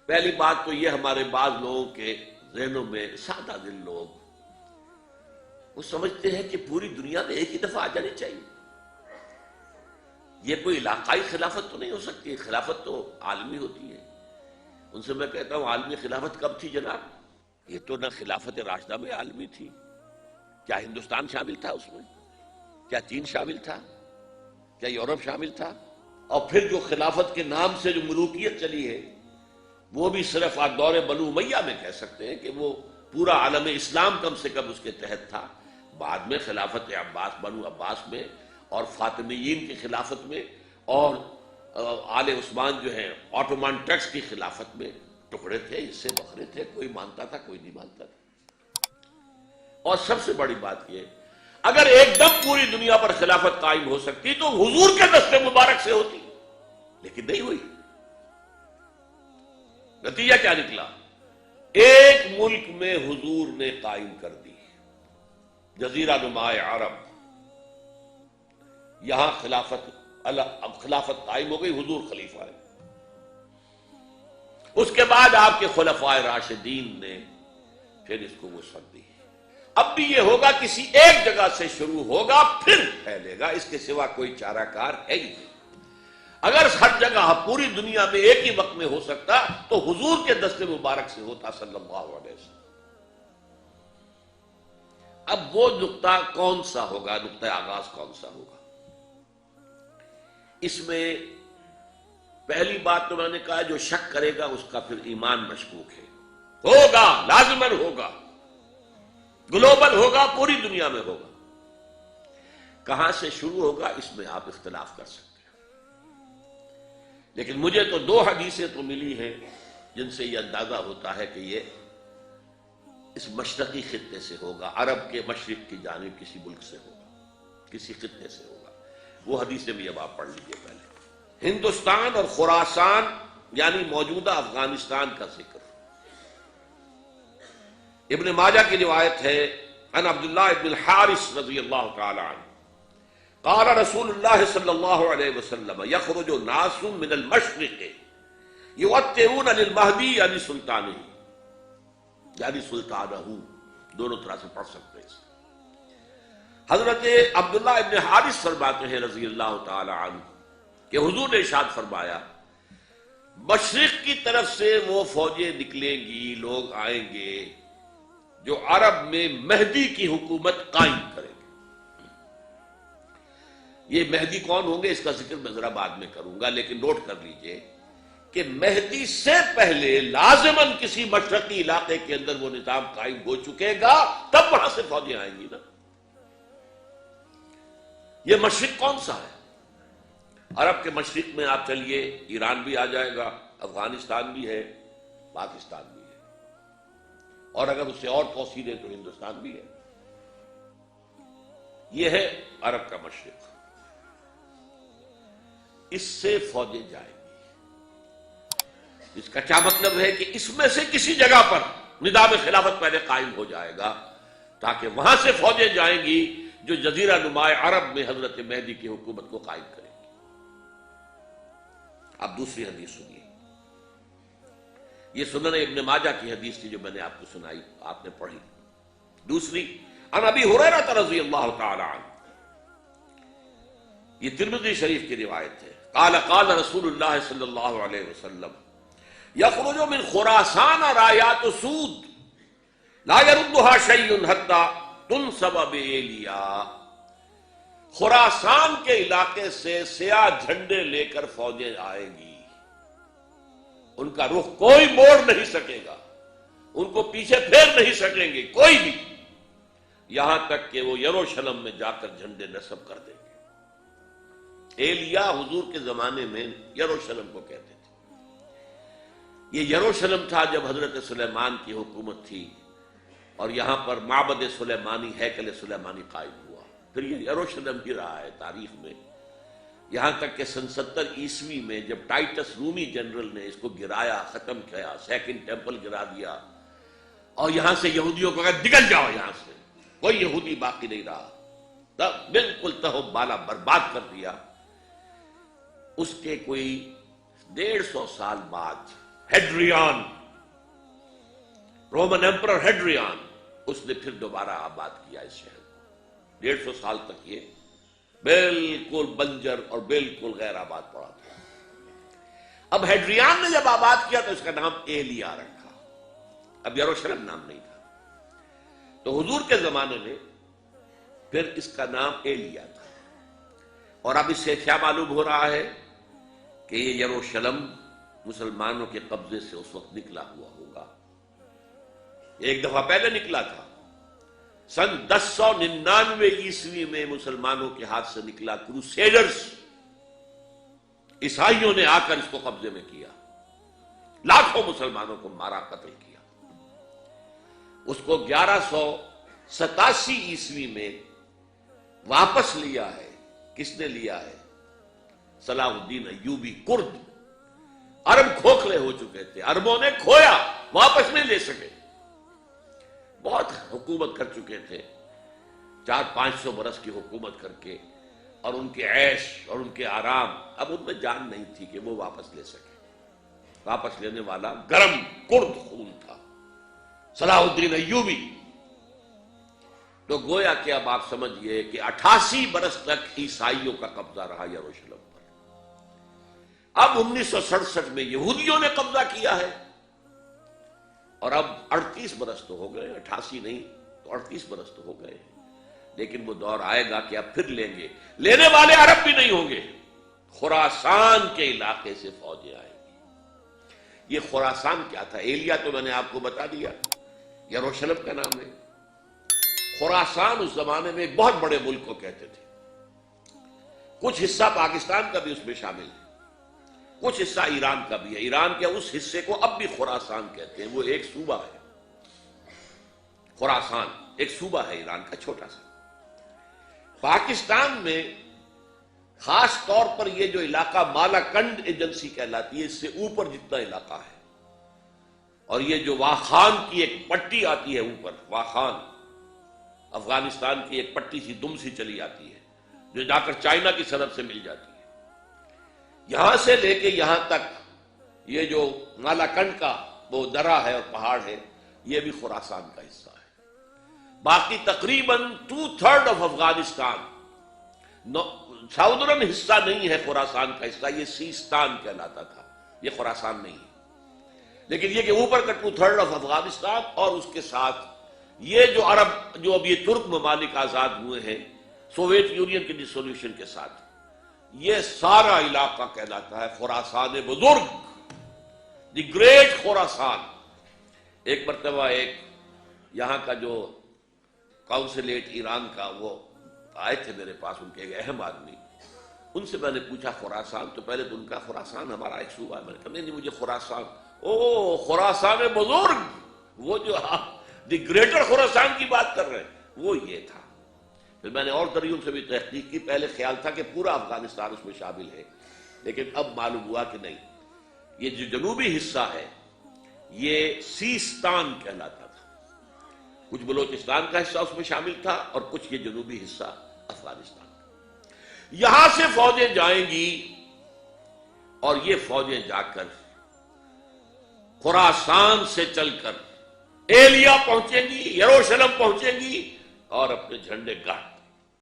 پہلی بات تو یہ ہمارے بعض لوگوں کے ذہنوں میں سادہ دل لوگ وہ سمجھتے ہیں کہ پوری دنیا میں ایک ہی دفعہ آ جانی چاہیے. یہ کوئی علاقائی خلافت تو نہیں ہو سکتی، خلافت تو عالمی ہوتی ہے. ان سے میں کہتا ہوں عالمی خلافت کب تھی جناب؟ یہ تو نہ خلافت راشدہ میں عالمی تھی. کیا ہندوستان شامل تھا اس میں؟ کیا چین شامل تھا؟ کیا یورپ شامل تھا؟ اور پھر جو خلافت کے نام سے جو ملوکیت چلی ہے وہ بھی صرف آپ دور بنو امیہ میں کہہ سکتے ہیں کہ وہ پورا عالم اسلام کم سے کم اس کے تحت تھا. بعد میں خلافت عباس بنو عباس میں اور فاطمیین کی خلافت میں اور آل عثمان جو ہیں آٹومان ٹرکس کی خلافت میں ٹکڑے تھے، حصے بکھرے تھے، کوئی مانتا تھا کوئی نہیں مانتا تھا. اور سب سے بڑی بات یہ اگر ایک دم پوری دنیا پر خلافت قائم ہو سکتی تو حضور کے دست مبارک سے ہوتی، لیکن نہیں ہوئی. نتیجہ کیا نکلا؟ ایک ملک میں حضور نے قائم کر دی، جزیرہ نما عرب. یہاں اب خلافت قائم ہو گئی، حضور خلیفہ ہے. اس کے بعد آپ کے خلفائے راشدین نے پھر اس کو وسعت دی. اب بھی یہ ہوگا کسی ایک جگہ سے شروع ہوگا پھر پھیلے گا، اس کے سوا کوئی چارہ کار ہے ہی نہیں. اگر ہر جگہ پوری دنیا میں ایک ہی وقت میں ہو سکتا تو حضور کے دست مبارک سے ہوتا صلی اللہ علیہ وسلم. اب وہ نقطہ کون سا ہوگا، نقطہ آغاز کون سا ہوگا؟ اس میں پہلی بات تو میں نے کہا جو شک کرے گا اس کا پھر ایمان مشکوک ہے. ہوگا، لازماً ہوگا، گلوبل ہوگا، پوری دنیا میں ہوگا. کہاں سے شروع ہوگا اس میں آپ اختلاف کر سکتے ہیں، لیکن مجھے تو دو حدیثیں تو ملی ہیں جن سے یہ اندازہ ہوتا ہے کہ یہ اس مشرقی خطے سے ہوگا، عرب کے مشرق کی جانب کسی ملک سے ہوگا، کسی خطے سے ہوگا. وہ حدیثیں بھی اب آپ پڑھ لیجئے. پہلے ہندوستان اور خراسان یعنی موجودہ افغانستان کا ذکر. ابن ماجہ کی روایت ہے عن عبداللہ ابن الحارث رضی اللہ تعالی عنہ قال رسول اللہ صلی اللہ علیہ وسلم یخرج ناس من المشرق یؤطرون للمہدی یعنی سلطانہ، یعنی سلطانہ، دونوں طرح سے پڑھ سکتے ہیں. حضرت عبداللہ ابن حارث فرماتے ہیں رضی اللہ تعالی عنہ کہ حضور نے ارشاد فرمایا مشرق کی طرف سے وہ فوجیں نکلیں گی، لوگ آئیں گے جو عرب میں مہدی کی حکومت قائم کریں گے. یہ مہدی کون ہوں گے اس کا ذکر میں ذرا بعد میں کروں گا، لیکن نوٹ کر لیجئے کہ مہدی سے پہلے لازماً کسی مشرقی علاقے کے اندر وہ نظام قائم ہو چکے گا، تب وہاں سے فوجیں آئیں گی نا. یہ مشرق کون سا ہے؟ عرب کے مشرق میں آپ چلیے ایران بھی آ جائے گا، افغانستان بھی ہے، پاکستان بھی ہے، اور اگر اس سے اور توسیع دیں تو ہندوستان بھی ہے. یہ ہے عرب کا مشرق. اس سے فوجیں جائیں گی. اس کا کیا مطلب ہے کہ اس میں سے کسی جگہ پر نظام خلافت پہلے قائم ہو جائے گا تاکہ وہاں سے فوجیں جائیں گی جو جزیرہ نما عرب میں حضرت مہدی کی حکومت کو قائم کریں گی. اب دوسری حدیث سنیے. یہ سنن ابن ماجہ کی حدیث تھی جو میں نے آپ کو سنائی، آپ نے پڑھی. دوسری عن ابی ہریرہ رضی اللہ تعالی عنہ، یہ ترمذی شریف کی روایت ہے. قال قال رسول اللہ صلی اللہ علیہ وسلم یخرج من خراسان رایات سود لا يردها شیء حتی تنصب بایلیا. خراسان کے علاقے سے سیاہ جھنڈے لے کر فوجیں آئیں گی، ان کا رخ کوئی موڑ نہیں سکے گا، ان کو پیچھے پھیر نہیں سکیں گے کوئی بھی، یہاں تک کہ وہ یروشلم میں جا کر جھنڈے نصب کر دیں گے. ایلیا حضور کے زمانے میں یروشلم کو کہتے تھے. یہ یروشلم تھا جب حضرت سلیمان کی حکومت تھی اور یہاں پر معبد سلیمانی، ہیکل سلیمانی قائم ہوا. پھر یہ یروشلم ہی رہا ہے تاریخ میں، یہاں تک کہ سن 70 عیسوی میں جب ٹائٹس رومی جنرل نے اس کو گرایا، ختم کیا، سیکنڈ ٹیمپل گرا دیا اور یہاں سے یہودیوں کو کہا نکل جاؤ، یہاں سے کوئی یہودی باقی نہیں رہا، تب بالکل تہو بالا برباد کر دیا. اس کے کوئی 150 سال بعد ہیڈریان، رومن ایمپرر ہیڈریان، اس نے پھر دوبارہ آباد کیا اس شہر کو۔ 150 سال تک یہ بالکل بنجر اور بالکل غیر آباد پڑا تھا۔ اب ہیڈریان نے جب آباد کیا تو اس کا نام ایلیا رکھا، اب یروشلم نام نہیں تھا۔ تو حضور کے زمانے میں پھر اس کا نام ایلیا تھا، اور اب اس سے کیا معلوم ہو رہا ہے کہ یہ یروشلم مسلمانوں کے قبضے سے اس وقت نکلا ہوا ہوگا۔ ایک دفعہ پہلے نکلا تھا، سن 1099 عیسوی میں مسلمانوں کے ہاتھ سے نکلا، کروسیڈرز عیسائیوں نے آ کر اس کو قبضے میں کیا، لاکھوں مسلمانوں کو مارا، قتل کیا۔ اس کو 1187 عیسوی میں واپس لیا ہے۔ کس نے لیا ہے؟ صلاح الدین ایوبی، کرد۔ عرب کھوکھلے ہو چکے تھے، عربوں نے کھویا، واپس نہیں لے سکے، بہت حکومت کر چکے تھے، 400-500 برس کی حکومت کر کے، اور ان کے عیش اور ان کے آرام، اب ان میں جان نہیں تھی کہ وہ واپس لے سکے۔ واپس لینے والا گرم کرد خون تھا، صلاح الدین ایوبی۔ تو گویا کہ اب آپ سمجھئے کہ 88 برس تک عیسائیوں کا قبضہ رہا یروشلم پر۔ اب 1967 میں یہودیوں نے قبضہ کیا ہے، اور اب 38 برس تو ہو گئے، 88 نہیں تو 38 برس تو ہو گئے ہیں۔ لیکن وہ دور آئے گا کہ اب پھر لیں گے، لینے والے عرب بھی نہیں ہوں گے، خراسان کے علاقے سے فوجیں آئیں گی۔ یہ خراسان کیا تھا؟ ایلیا تو میں نے آپ کو بتا دیا، یروشلم کا نام ہے۔ خراسان اس زمانے میں ایک بہت بڑے ملک کو کہتے تھے، کچھ حصہ پاکستان کا بھی اس میں شامل ہے، کچھ حصہ ایران کا بھی ہے۔ ایران کے اس حصے کو اب بھی خراسان کہتے ہیں، وہ ایک صوبہ ہے۔ خراسان ایک صوبہ ہے ایران کا، چھوٹا سا۔ پاکستان میں خاص طور پر یہ جو علاقہ مالا کنڈ ایجنسی کہلاتی ہے، اس سے اوپر جتنا علاقہ ہے، اور یہ جو واخان کی ایک پٹی آتی ہے اوپر، واخان افغانستان کی ایک پٹی سی دم سی چلی آتی ہے، جو جا کر چائنا کی سرحد سے مل جاتی ہے، یہاں سے لے کے یہاں تک یہ جو مالا کنڈ کا وہ درہ ہے اور پہاڑ ہے، یہ بھی خراسان کا حصہ ہے۔ باقی تقریباً 2/3 آف افغانستان ساؤدرن حصہ نہیں ہے خراسان کا حصہ، یہ سیستان کہلاتا تھا، یہ خراسان نہیں ہے۔ لیکن یہ کہ اوپر کا 2/3 آف افغانستان، اور اس کے ساتھ یہ جو عرب، جو اب یہ ترک ممالک آزاد ہوئے ہیں سوویت یونین کے ڈسولوشن کے ساتھ، یہ سارا علاقہ کہلاتا ہے خراسان بزرگ، دی گریٹ خراسان۔ ایک مرتبہ ایک یہاں کا جو کونسلیٹ ایران کا، وہ آئے تھے میرے پاس، ان کے ایک اہم آدمی، ان سے میں نے پوچھا خراسان، تو پہلے تو ان کا خراسان ہمارا ایک صوبہ ہے، میں نے کہا نہیں مجھے خراسان، او خراسان بزرگ، وہ جو دی گریٹر خراسان کی بات کر رہے ہیں، وہ یہ تھا۔ پھر میں نے اور دریوں سے بھی تحقیق کی، پہلے خیال تھا کہ پورا افغانستان اس میں شامل ہے، لیکن اب معلوم ہوا کہ نہیں، یہ جو جنوبی حصہ ہے یہ سیستان کہلاتا تھا، کچھ بلوچستان کا حصہ اس میں شامل تھا، اور کچھ یہ جنوبی حصہ افغانستان کا۔ یہاں سے فوجیں جائیں گی، اور یہ فوجیں جا کر خراسان سے چل کر ایلیا پہنچیں گی، یروشلم پہنچیں گی، اور اپنے جھنڈے گاڑ